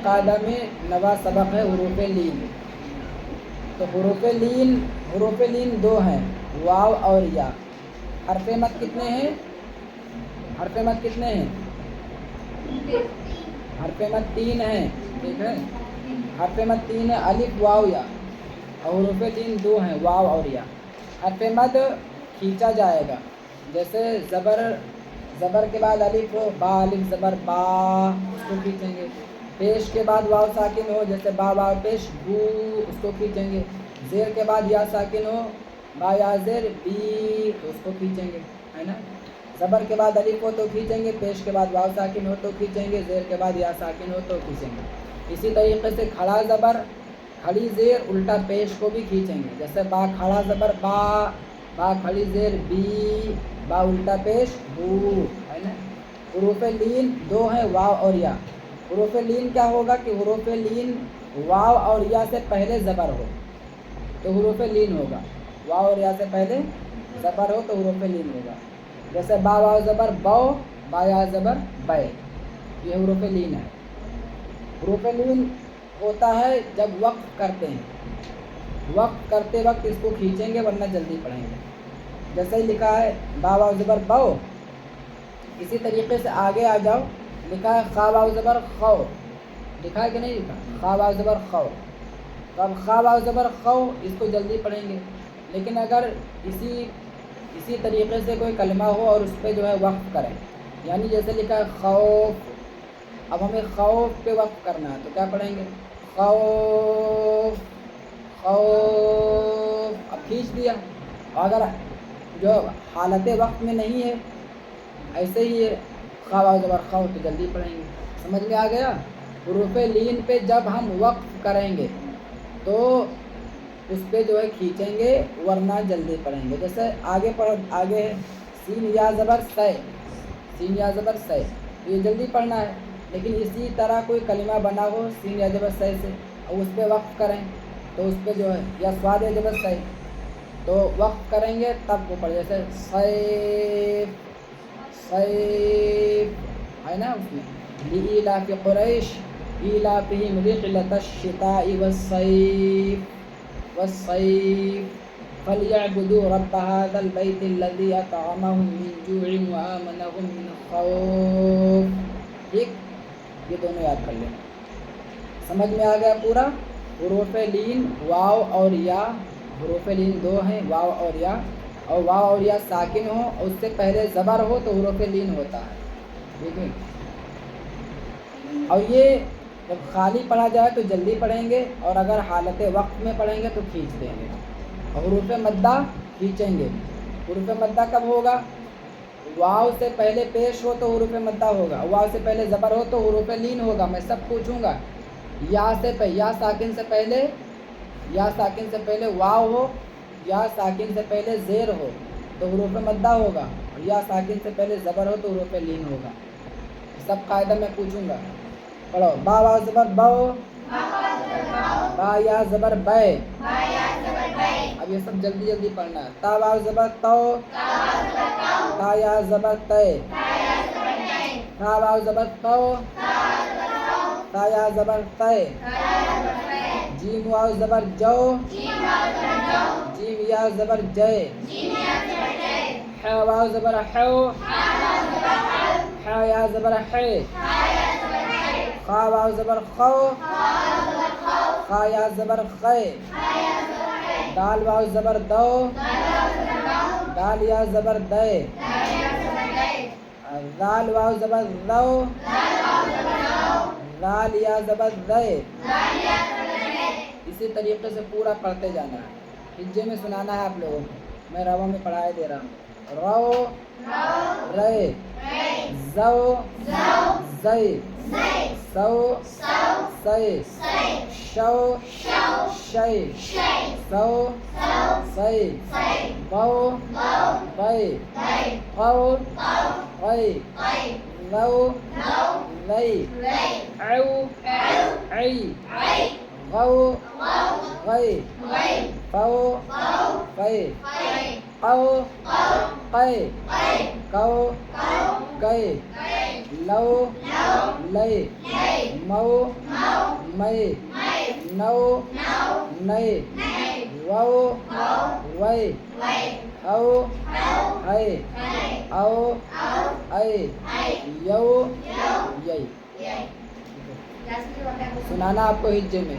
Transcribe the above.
قاعدہ میں نوا سبق ہے حروف لین. تو حروف لین دو ہیں، واو اور یا. حرف مد کتنے ہیں؟ حرف مد کتنے ہیں؟ حرف مد 3 ہیں. ٹھیک ہے، حرف مد 3 ہے، الف واو یا. اور حروف لین 2 ہیں، واو اور یا. حرف مد کھینچا جائے گا، جیسے زبر کے بعد الف ہو، با الف زبر با، اس کو کھینچیں گے. پیش کے بعد واو ساکن ہو، جیسے با واو پیش بو، اس کو کھینچیں گے. زیر کے بعد یا ساکن ہو، با یا زیر بی، تو اس کو کھینچیں گے، ہے نا. زبر کے بعد الف ہو تو کھینچیں گے، پیش کے بعد واو ساکن ہو تو کھینچیں گے، زیر کے بعد یا ساکن ہو تو کھینچیں گے. اسی طریقے سے کھڑا زبر، کھڑی زیر الٹا پیش کو بھی کھینچیں گے، جیسے با کھڑا زبر با، با کھڑی زیر بی، با الٹا پیش بو، ہے نا. حروف لین 2 ہیں، واو اور یا. حروف لین کیا ہوگا کہ حروف لین واو اور یا سے پہلے زبر ہو تو حروف لین ہوگا. واو اور یا سے پہلے زبر ہو تو حروف لین ہوگا. جیسے با واو زبر بو، با یا زبر بے، یہ حروف لین ہے. حروف لین ہوتا ہے جب وقف کرتے ہیں، وقف کرتے وقت اس کو کھینچیں گے ورنہ جلدی پڑھیں گے. جیسے ہی لکھا ہے با واو زبر بو، اسی طریقے سے آگے آ جاؤ، لکھا ہے خا واو زبر خو، لکھا ہے کہ نہیں لکھا؟ خا واو زبر خو. تو اب خا واو زبر خو اس کو جلدی پڑھیں گے. لیکن اگر اسی طریقے سے کوئی کلمہ ہو اور اس پہ جو ہے وقف کریں، یعنی جیسے لکھا ہے خوف، اب ہمیں خوف پہ وقف کرنا ہے تو کیا پڑھیں گے؟ خوف خوف، اب کھینچ دیا. اگر جو حالت وقت میں نہیں ہے، ایسے ہی ہے خا واو زبر خو، تو جلدی پڑھیں گے. سمجھ میں آ گیا؟ حروف لین پہ جب ہم وقف کریں گے تو اس پہ جو ہے کھینچیں گے ورنہ جلدی پڑھیں گے. جیسے آگے ہے سین یا زبر سے، سین یا زبر سے، تو یہ جلدی پڑھنا ہے. لیکن اسی طرح کوئی کلمہ بنا ہو سین یا زبر سے اور اس پہ وقف کریں تو اس پہ جو ہے یا سواد یا زبر سے، تو وقف کریں گے تب وہ پڑھ. جیسے سیف، سیف ہے نا، اس میں لإیلاف قریش ایلافہم رحلۃ الشتاء والصیف فلیعبدوا رب هذا البیت الذی اطعمهم من جوع وآمنهم من خوف. ٹھیک، یہ دونوں یاد کر لینا. سمجھ میں آ گیا پورا؟ حروف لین واو اور یا. حروف لین 2 ہیں، واو اور یا. اور واو اور یا ساکن ہو اور اس سے پہلے زبر ہو تو حروف لین ہوتا ہے. ٹھیک ہے، اور یہ جب خالی پڑھا جائے تو جلدی پڑھیں گے، اور اگر حالت وقت میں پڑھیں گے تو کھینچ دیں گے. اور حروف مدہ کھینچیں گے. حروف مدہ کب ہوگا؟ واو سے پہلے پیش ہو تو حروف مدہ ہوگا، واو سے پہلے زبر ہو تو حروف لین ہوگا. میں سب پوچھوں گا. یا ساکن سے پہلے، یا ساکن سے پہلے واو ہو، یا ساکن سے پہلے زیر ہو تو حروف مدہ ہوگا، اور یا ساکن سے پہلے زبر ہو تو حروف لین ہوگا. سب قاعدہ میں پوچھوں گا. پڑھو. با واو زبر بو، با یا زبر بے. اب یہ سب جلدی جلدی پڑھنا ہے. تا واو زبر تو، تا یا زبر تے. تا واو زبر تو، تا یا زبر تے. جیم واو زبر جو، جیم یا زبر جے. ح واو زبر حو، ح یا زبر حے. خا واو زبر خو، خا یا زبر خے. دال واو زبر دو، دال یا زبر دے. ذال واو زبر ذو، ذال یا زبر دے. اسی طریقے سے پورا پڑھتے جانا ہے. ہجے میں سنانا ہے آپ لوگوں کو. میں روا میں پڑھائے دے رہا ہوں. رو رے، زو زے، سو سے، شو شے، سو سے، بو بے، قو قے، لو لے، عو عی، غو غے، فو فے، قو قے، کو قے، لو لے، مو میں نو نئے وو وے او ہے او اے یو یئی. سنانا آپ کو ہجے میں.